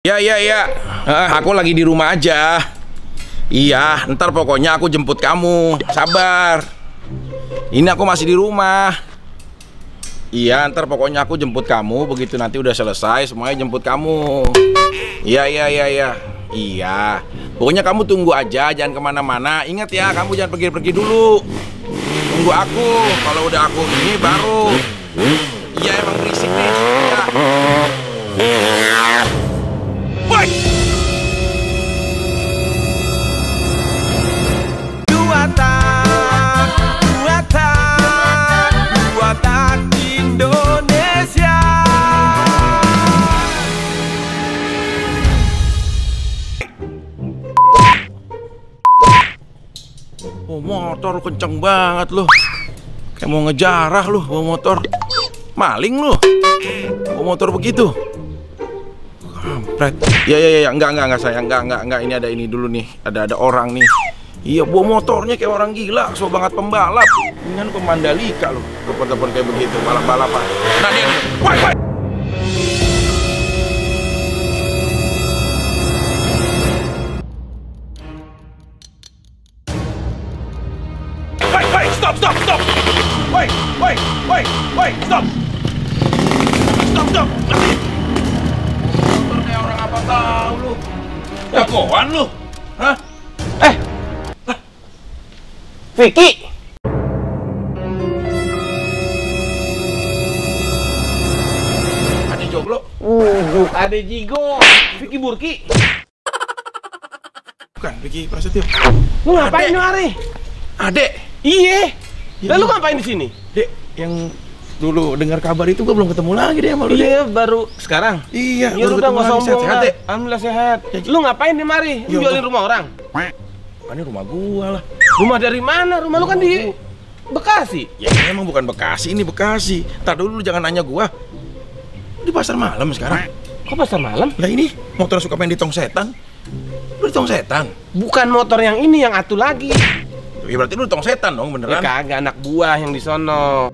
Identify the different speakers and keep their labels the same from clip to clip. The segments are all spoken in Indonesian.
Speaker 1: Iya. Aku lagi di rumah aja. Iya, ntar pokoknya aku jemput kamu. Sabar. Ini aku masih di rumah. Iya, ntar pokoknya aku jemput kamu. Begitu nanti udah selesai, semuanya jemput kamu. Iya. Iya. Pokoknya kamu tunggu aja, jangan kemana-mana. Ingat ya, kamu jangan pergi-pergi dulu. Tunggu aku. Kalau udah aku ini baru. Iya, emang berisik nih. Ya. Woi! Buatan Indonesia. Oh, motor lu kenceng banget lu. Kayak mau ngejarah lu bawa motor. Maling lu. Bawa motor begitu. Kampret. Ya, enggak sayang, enggak. Ini ada ini dulu nih. Ada orang nih. Iya, bawa motornya kayak orang gila, so banget pembalap. Ini kan pemandalika loh, telepon-telepon kayak begitu, balap-balapan. Nah dia nih, woi. Stop. Woi, stop. Stop. Motor kayak orang apa tahu lu. Jagoan lu. Hah? Vicky. Ade Joglo.
Speaker 2: Ade Jigo. Vicky Burki.
Speaker 1: Bukan, Vicky Prasetyo.
Speaker 2: Lu ngapain lu, Ari?
Speaker 1: Ade.
Speaker 2: Iya. Lalu ngapain di sini?
Speaker 1: Dek, yang dulu dengar kabar itu gua belum ketemu lagi deh sama lu.
Speaker 2: Iya, baru sekarang.
Speaker 1: Iya,
Speaker 2: ya udah nggak sombong.
Speaker 1: Sehat, Dek.
Speaker 2: Alhamdulillah sehat. Lu ngapain di mari? Lu jualin rumah orang?
Speaker 1: Ini rumah gua lah.
Speaker 2: Rumah dari mana? Rumah lu kan di Bekasi.
Speaker 1: Ya ini emang bukan Bekasi, ini Bekasi. Ntar dulu lu jangan nanya gua. Di pasar malam sekarang.
Speaker 2: Kok pasar malam?
Speaker 1: Lah ini motor suka main di tong setan. Lu di tong setan?
Speaker 2: Bukan motor yang ini, yang atu lagi.
Speaker 1: Ya berarti lu di tong setan dong, beneran?
Speaker 2: Ya kagak, anak buah yang di sono.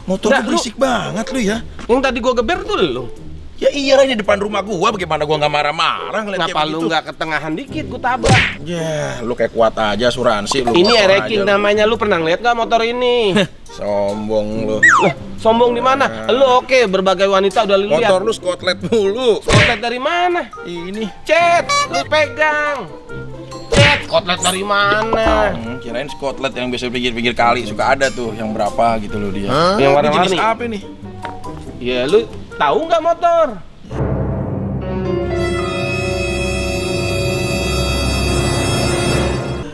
Speaker 1: Motor lu berisik banget lu ya.
Speaker 2: Yang tadi gua geber tuh lu.
Speaker 1: Ya iyalah, ini depan rumah gua, bagaimana gua nggak marah-marah ngeliat
Speaker 2: kenapa
Speaker 1: kayak
Speaker 2: lu
Speaker 1: begitu?
Speaker 2: nggak ketengahan dikit, gua tabrak.
Speaker 1: Ya, lu kayak kuat aja asuransi lu.
Speaker 2: Ini ereking namanya, lu pernah lihat nggak motor ini?
Speaker 1: Sombong lu.
Speaker 2: Lah, sombong di mana? Lu oke, berbagai wanita udah lu lihat.
Speaker 1: Motor lu skotlet mulu.
Speaker 2: Skotlet dari mana?
Speaker 1: Ini.
Speaker 2: Cet, lu pegang. Cet, skotlet dari mana?
Speaker 1: Kirain skotlet yang biasa pinggir-pinggir kali suka ada tuh, yang berapa gitu loh dia.
Speaker 2: Yang warna-warni.
Speaker 1: Jenis apa nih?
Speaker 2: Ya, lu tahu nggak motor?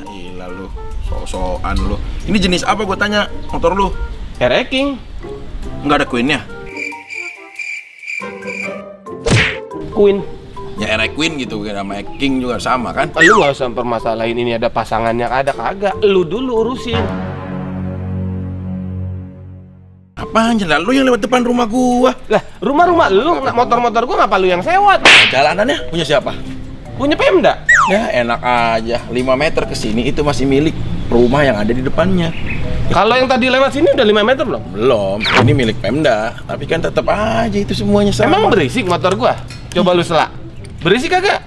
Speaker 1: Gila lu, sok-sokan lu. Ini jenis apa gua tanya motor lu?
Speaker 2: Ereking.
Speaker 1: Nggak ada Queen-nya?
Speaker 2: Queen.
Speaker 1: Ya Queen gitu, sama King juga sama kan?
Speaker 2: Lu nggak usah permasalahin ini ada pasangannya, ada kagak. Lu dulu urusin.
Speaker 1: Apaan jalan lu yang lewat depan rumah gua?
Speaker 2: Lah, rumah lu, motor-motor gua ngapa lu yang sewot?
Speaker 1: Jalanannya punya siapa?
Speaker 2: Punya Pemda.
Speaker 1: Ya enak aja, 5 meter ke sini itu masih milik rumah yang ada di depannya.
Speaker 2: Kalau yang tadi lewat sini udah 5 meter belum?
Speaker 1: Belum, ini milik Pemda. Tapi kan tetap aja itu semuanya sama.
Speaker 2: Emang berisik motor gua? Coba lu selak. Berisik kagak?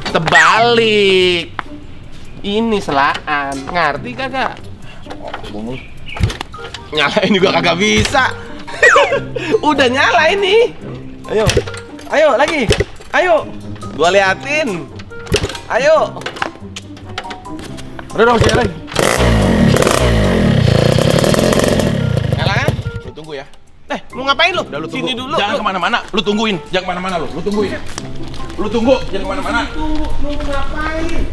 Speaker 2: Terbalik. Ini selaan. Ngerti kagak?
Speaker 1: Oh,
Speaker 2: nyalain juga kagak bisa. Udah nyala ini. Ayo lagi. Ayo. Gua liatin. Ayo. Udah dong, saya lagi. Nyala kan?
Speaker 1: lu tunggu ya.
Speaker 2: Mau ngapain lu?
Speaker 1: Udah lu tunggu.
Speaker 2: Sini dulu.
Speaker 1: Jangan kemana-mana. Lu tungguin. Jangan kemana-mana lu. Lu tungguin. Lu tunggu. Jangan kemana-mana.
Speaker 2: Lu ngapain?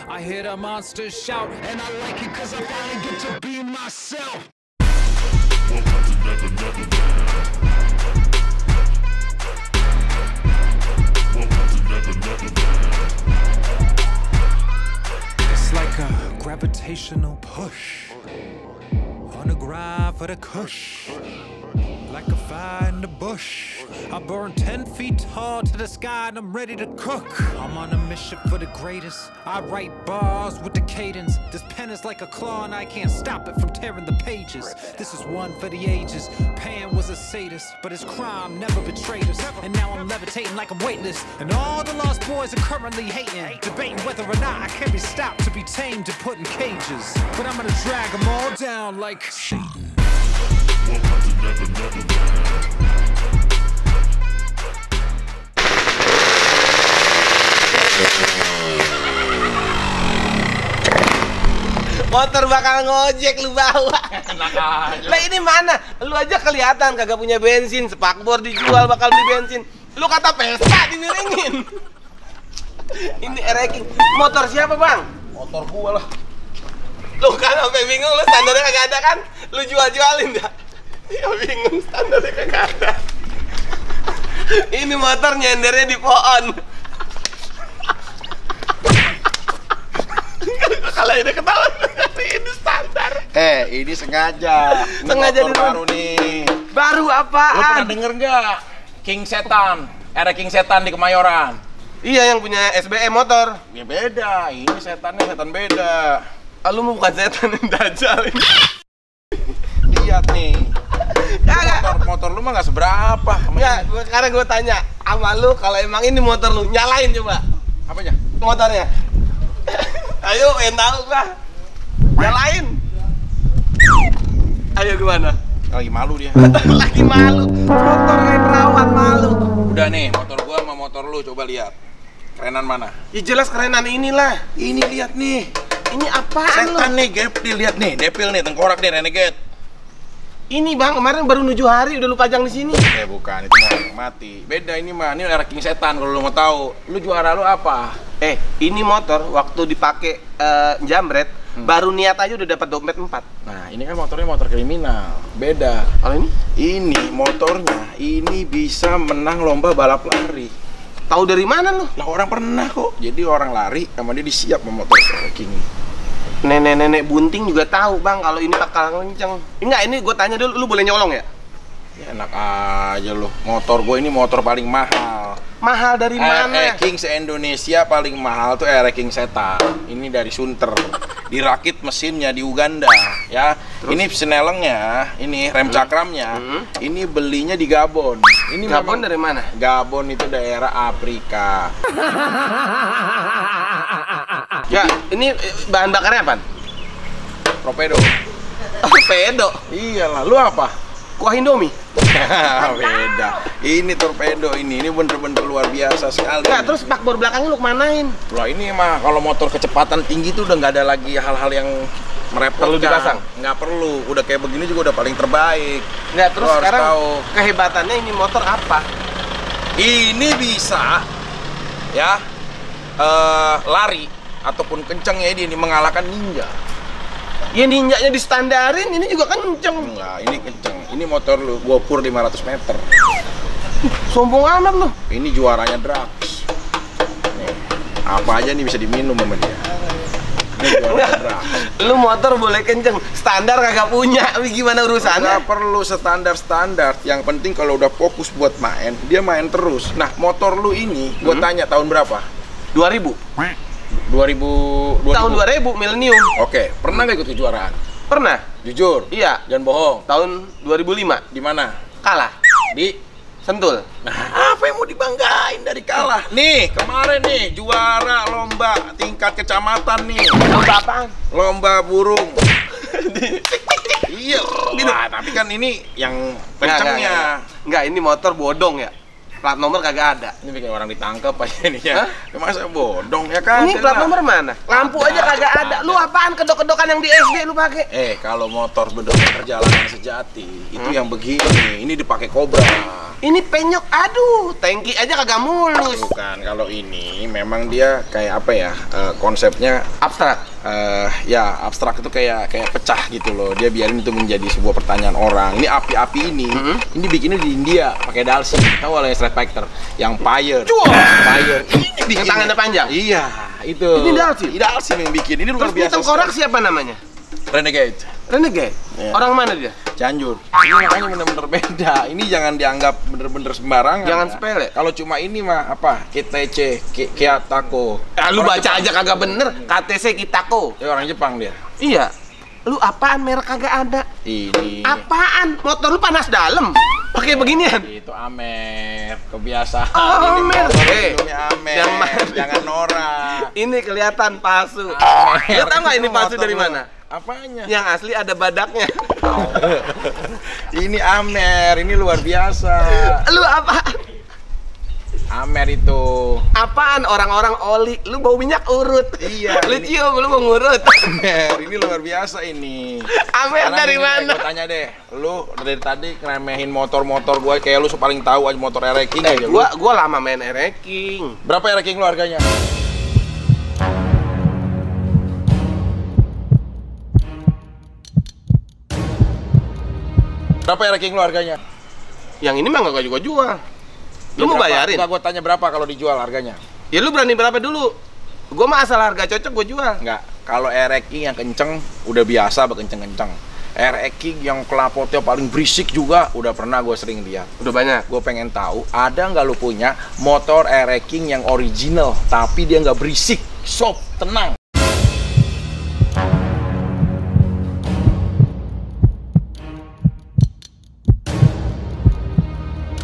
Speaker 3: I hear the monsters shout, and I like it 'cause I finally get to be myself. It's like a gravitational push on the grind for the kush. Like a fire in the bush, I burn 10 feet tall to the sky and I'm ready to cook. I'm on a mission for the greatest. I write bars with the cadence. This pen is like a claw and I can't stop it from tearing the pages. This is one for the ages. Pan was a sadist, but his crime never betrayed us. And now I'm levitating like I'm weightless. And all the lost boys are currently hating, debating whether or not I can be stopped to be tamed and put in cages. But I'm gonna drag them all down like Satan.
Speaker 2: Motor bakal ngojek lu bawa. Lah ini mana? Lu aja kelihatan kagak punya bensin, spakbor dijual bakal beli bensin. Lu kata pesta dimiringin. Ini ereking. Motor siapa, Bang?
Speaker 1: Motor gua lah.
Speaker 2: Lu kan sampai bingung, lu standarnya kagak ada kan? Lu jual-jualin dah. Ya bingung, standarnya kagak ada. Ini motor nyendernya di pohon. Kalau ini ketahuan, ini standar.
Speaker 1: Ini sengaja. Ini
Speaker 2: Sengaja
Speaker 1: motor
Speaker 2: dulu.
Speaker 1: baru nih.
Speaker 2: Baru
Speaker 1: Lu pernah
Speaker 2: apaan?
Speaker 1: denger nggak? King Setan. Era King Setan di Kemayoran.
Speaker 2: Iya, yang punya SBM motor.
Speaker 1: Ya beda. Ini setannya setan beda.
Speaker 2: Ah, lu mau bukan setan yang dajal ini.
Speaker 1: Lihat nih.
Speaker 2: Kagak.
Speaker 1: Motor lu mah nggak seberapa. Sama
Speaker 2: Ya,
Speaker 1: ini.
Speaker 2: sekarang gue tanya sama lu, kalau emang ini motor lu, nyalain coba
Speaker 1: Apanya?
Speaker 2: motornya. Ayo, pengen tahu gua. Nyalain. Ayo gimana?
Speaker 1: Lagi malu dia.
Speaker 2: Lagi malu. Motor kayak perawat malu.
Speaker 1: Udah nih, motor gua sama motor lu coba lihat. Kerenan mana?
Speaker 2: Ya jelas kerenan inilah.
Speaker 1: Ini lihat nih.
Speaker 2: Ini apaan lu?
Speaker 1: Setan nih, gap dilihat nih, depil nih, tengkorak nih, renegade.
Speaker 2: Ini Bang, kemarin baru 7 hari udah lu pajang di sini.
Speaker 1: Bukan, itu mau yang mati. Beda ini mah, ini era King Setan kalau lu mau tahu. Lu juara lu apa?
Speaker 2: Ini motor waktu dipakai jambret, baru niat aja udah dapat dompet 4.
Speaker 1: Nah, ini kan motornya motor kriminal. Beda.
Speaker 2: Kalau ini?
Speaker 1: Ini motornya, ini bisa menang lomba balap lari.
Speaker 2: Tahu dari mana lu?
Speaker 1: Lah orang pernah kok. Jadi orang lari sama dia disiap sama motor King.
Speaker 2: Nenek-nenek bunting juga tahu Bang kalau ini bakal kenceng. Enggak, ini gue tanya dulu, lu boleh nyolong ya?
Speaker 1: Ya enak aja loh. Motor gue ini motor paling mahal.
Speaker 2: Mahal dari mana?
Speaker 1: King se-Indonesia paling mahal tuh Era King Setan. Ini dari Sunter. Dirakit mesinnya di Uganda, ya.
Speaker 2: Terus?
Speaker 1: Ini senelengnya, ini rem cakramnya. Ini belinya di Gabon. Ini
Speaker 2: Gabon
Speaker 1: memang-
Speaker 2: dari mana?
Speaker 1: Gabon itu daerah Afrika.
Speaker 2: Ya, ini bahan bakarnya apaan?
Speaker 1: Torpedo.
Speaker 2: Oh, pedo.
Speaker 1: Iyalah, lu apa?
Speaker 2: Kuah Indomie.
Speaker 1: Beda. Ini torpedo ini bener-bener luar biasa sekali.
Speaker 2: Enggak, terus spakbor belakangnya lu kemanain?
Speaker 1: Lah ini mah kalau motor kecepatan tinggi tuh udah nggak ada lagi hal-hal yang merepotkan.
Speaker 2: Perlu dipasang?
Speaker 1: Nggak perlu. Udah kayak begini juga udah paling terbaik.
Speaker 2: Enggak, terus
Speaker 1: Lu harus
Speaker 2: sekarang
Speaker 1: tahu.
Speaker 2: kehebatannya ini motor apa?
Speaker 1: Ini bisa ya lari ataupun kencang ya ini mengalahkan ninja.
Speaker 2: Ya ninjanya distandarin, ini juga kenceng.
Speaker 1: Enggak, ini kencang. Ini motor lu gua pur 500 meter.
Speaker 2: Sombong amat lu.
Speaker 1: Ini juaranya drugs. Nih, apa aja nih bisa diminum sama dia. Ini juaranya drugs.
Speaker 2: Lu motor boleh kenceng, standar kagak punya. Gimana urusannya?
Speaker 1: Nggak perlu standar-standar. Yang penting kalau udah fokus buat main, dia main terus. Nah, motor lu ini, gua tanya tahun berapa?
Speaker 2: 2000.
Speaker 1: 2000.
Speaker 2: Tahun 2000 milenium.
Speaker 1: Oke, pernah nggak ikut kejuaraan?
Speaker 2: Pernah?
Speaker 1: Jujur.
Speaker 2: Iya.
Speaker 1: Jangan bohong.
Speaker 2: Tahun 2005
Speaker 1: Di mana?
Speaker 2: kalah
Speaker 1: Di.
Speaker 2: Sentul.
Speaker 1: Nah, apa yang mau dibanggain dari kalah? Nih, kemarin nih juara lomba tingkat kecamatan nih.
Speaker 2: Lomba apaan?
Speaker 1: Lomba burung. Iya. Nah, tapi kan ini yang kencengnya.
Speaker 2: Enggak, ini motor bodong ya. Plat nomor kagak ada.
Speaker 1: Ini bikin orang ditangkap aja ini ya.
Speaker 2: Hah?
Speaker 1: Ya masa bodong ya kan?
Speaker 2: Ini plat nomor mana? Lampu aja kagak ada. Lu apaan kedok-kedokan yang di SD lu pakai?
Speaker 1: Kalau motor bener-bener perjalanan sejati, itu yang begini. Ini dipakai Cobra.
Speaker 2: Ini penyok, aduh, tangki aja kagak mulus.
Speaker 1: Bukan, kalau ini memang dia kayak apa ya? Konsepnya
Speaker 2: Abstrak.
Speaker 1: ya abstrak itu kayak pecah gitu loh. Dia biarin itu menjadi sebuah pertanyaan orang. Ini api-api ini bikinnya di India pakai Dalsim. Tahu yang Street Fighter, yang Fire. Fire. Ini bikin.
Speaker 2: Yang tangannya panjang?
Speaker 1: Iya, itu.
Speaker 2: Ini Dalsim?
Speaker 1: Dalsim yang bikin. Ini luar
Speaker 2: Terus ini
Speaker 1: biasa.
Speaker 2: tengkorak
Speaker 1: sekali.
Speaker 2: siapa namanya?
Speaker 1: Renegade.
Speaker 2: Renegade?
Speaker 1: Iya.
Speaker 2: Orang mana dia?
Speaker 1: Cianjur. Ini makanya bener-bener beda. Ini jangan dianggap bener-bener sembarangan.
Speaker 2: Jangan
Speaker 1: ya.
Speaker 2: sepele.
Speaker 1: Kalau cuma ini mah apa? KTC, Kiyotako.
Speaker 2: Lu
Speaker 1: Orang
Speaker 2: baca
Speaker 1: Jepang.
Speaker 2: aja kagak bener. KTC Kitako.
Speaker 1: Ya orang Jepang dia.
Speaker 2: Iya. Lu apaan merek kagak ada?
Speaker 1: Ini.
Speaker 2: Apaan? Motor lu panas dalam. Pakai beginian.
Speaker 1: Itu Amer, kebiasaan.
Speaker 2: Amer.
Speaker 1: Ini motor
Speaker 2: Eh,
Speaker 1: minumnya Amer.
Speaker 2: yang mana?
Speaker 1: Jangan norak.
Speaker 2: Ini kelihatan palsu.
Speaker 1: Amer.
Speaker 2: Lu tau nggak ini
Speaker 1: Itu
Speaker 2: palsu
Speaker 1: motor
Speaker 2: dari
Speaker 1: lu.
Speaker 2: mana?
Speaker 1: Apanya?
Speaker 2: Yang asli ada badaknya.
Speaker 1: Ini Amer, ini luar biasa.
Speaker 2: Lu apaan?
Speaker 1: Amer itu.
Speaker 2: Apaan orang-orang oli? Lu bau minyak urut.
Speaker 1: Iya,
Speaker 2: Lu
Speaker 1: ini-
Speaker 2: cium, lu mau ngurut.
Speaker 1: Amer, ini luar biasa ini.
Speaker 2: Amer
Speaker 1: Sekarang
Speaker 2: dari
Speaker 1: gini,
Speaker 2: mana?
Speaker 1: Gue tanya deh, lu dari tadi ngeremehin motor-motor gue kayak lu paling tahu aja motor Ereking aja. lu.
Speaker 2: Gua lama main Ereking.
Speaker 1: Berapa Ereking lu harganya? Berapa Ereking lu harganya?
Speaker 2: Yang ini mah nggak gua jual. Lu mau bayarin?
Speaker 1: Enggak, gue tanya berapa kalau dijual harganya?
Speaker 2: Ya lu berani berapa dulu? Gua mah asal harga cocok gua jual.
Speaker 1: Enggak, kalau Ereking yang kenceng udah biasa kenceng-kenceng. Ereking yang kelapotnya paling berisik juga udah pernah gue sering lihat.
Speaker 2: Udah banyak.
Speaker 1: Gue pengen tahu ada nggak lu punya motor Ereking yang original tapi dia nggak berisik, soft, tenang.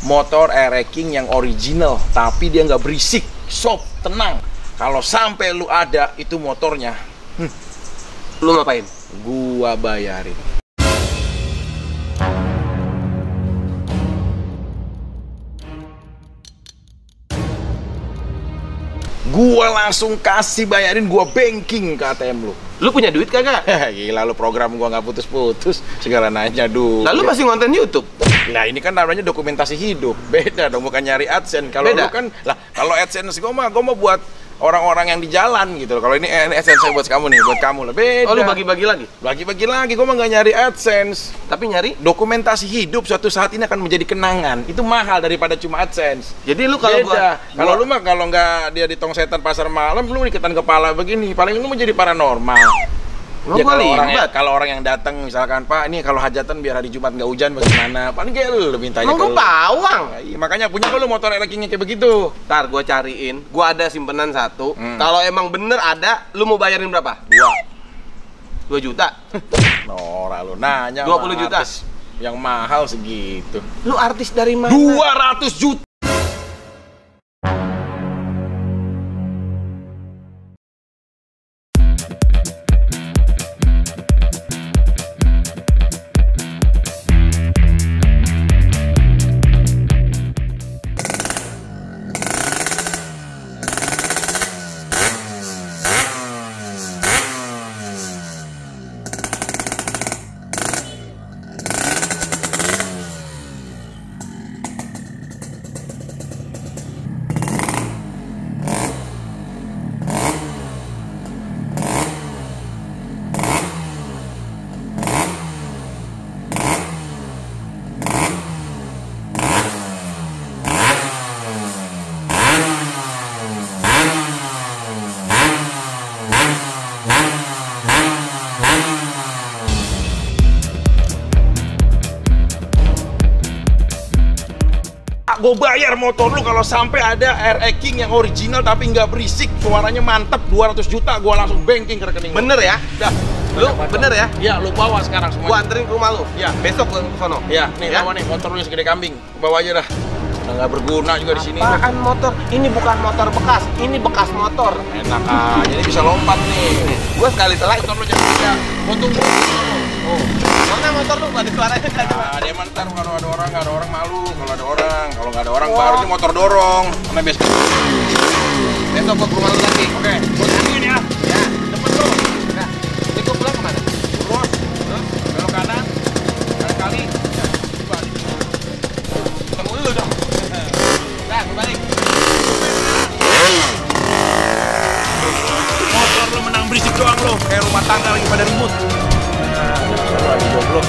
Speaker 1: Motor Ereking yang original tapi dia nggak berisik, soft, tenang. Kalau sampai lu ada itu motornya,
Speaker 2: Lu ngapain?
Speaker 1: gua bayarin. Gua langsung kasih bayarin, gua banking ke ATM lu.
Speaker 2: Lu punya duit kagak?
Speaker 1: Gila lu, program gua nggak putus-putus, segala nanya dulu.
Speaker 2: Lalu masih ngonten YouTube?
Speaker 1: Nah ini kan namanya dokumentasi hidup, beda dong, bukan nyari AdSense. Kalau lu
Speaker 2: Beda?
Speaker 1: kan, lah kalau AdSense gua mah buat orang-orang yang di jalan gitu. Kalau ini AdSense saya buat kamu nih, buat kamu lah, beda.
Speaker 2: Oh, lu bagi-bagi lagi?
Speaker 1: Bagi-bagi lagi, gua mah nggak nyari AdSense.
Speaker 2: Tapi nyari?
Speaker 1: Dokumentasi hidup suatu saat ini akan menjadi kenangan. Itu mahal daripada cuma AdSense.
Speaker 2: Jadi lu kalau
Speaker 1: Beda. Kalau
Speaker 2: gua
Speaker 1: lu mah kalau nggak dia di tong setan pasar malam, lu iketan kepala begini, paling lu menjadi paranormal.
Speaker 2: Gua libat.
Speaker 1: Kalau orang yang datang misalkan, Pak, ini kalau hajatan biar hari Jumat nggak hujan bagaimana? Paling kayak lu mintanya
Speaker 2: Emang
Speaker 1: ke
Speaker 2: gua
Speaker 1: lu.
Speaker 2: pawang.
Speaker 1: Ya, iya, makanya punya lu motor Erekingnya kayak begitu.
Speaker 2: Ntar gua cariin, gua ada simpenan satu.
Speaker 1: Hmm.
Speaker 2: Kalau emang bener ada, lu mau bayarin berapa? 2 juta.
Speaker 1: Norak lu nanya
Speaker 2: 20
Speaker 1: sama
Speaker 2: juta.
Speaker 1: artis yang mahal segitu.
Speaker 2: Lu artis dari mana?
Speaker 1: 200 juta. Gue bayar motor lu kalau sampai ada Ereking yang original tapi nggak berisik, suaranya mantep, 200 juta gue langsung banking ke rekening lu.
Speaker 2: Bener ya?
Speaker 1: Dah.
Speaker 2: Lu bener ya?
Speaker 1: Ya, lu bawa sekarang semua.
Speaker 2: Gua anterin ke rumah lu.
Speaker 1: Ya.
Speaker 2: Besok gua ke sono.
Speaker 1: Ya, nih
Speaker 2: Ya?
Speaker 1: bawa nih motor lu yang segede kambing. Bawa aja dah. Udah nggak berguna juga di sini.
Speaker 2: Apaan motor? Ini bukan motor bekas, ini bekas motor.
Speaker 1: Enak aja, ini bisa lompat nih.
Speaker 2: Gua sekali selai.
Speaker 1: Motor lu jangan bisa. Untung lu. Oh.
Speaker 2: Mana motor lu? Gak ada suaranya nggak ada.
Speaker 1: Nah, dia mantar kalau ada orang, nggak ada orang malu. Kalau ada orang, kalau nggak ada orang baru ini motor dorong. Karena biasa.
Speaker 2: Besok gua ke rumah lu lagi.
Speaker 1: Oke, buat angin ya.
Speaker 2: Ya.
Speaker 1: Cepet lu.
Speaker 2: Nah, ini gua pulang kemana?
Speaker 1: Terus, belok kanan. Kanan kali. Ya, balik.
Speaker 2: Ketemu dulu dong. Nah, gua balik.
Speaker 1: Motor lu menang berisik doang lu. Kayak rumah tangga lagi pada ribut. Nah, lagi goblok.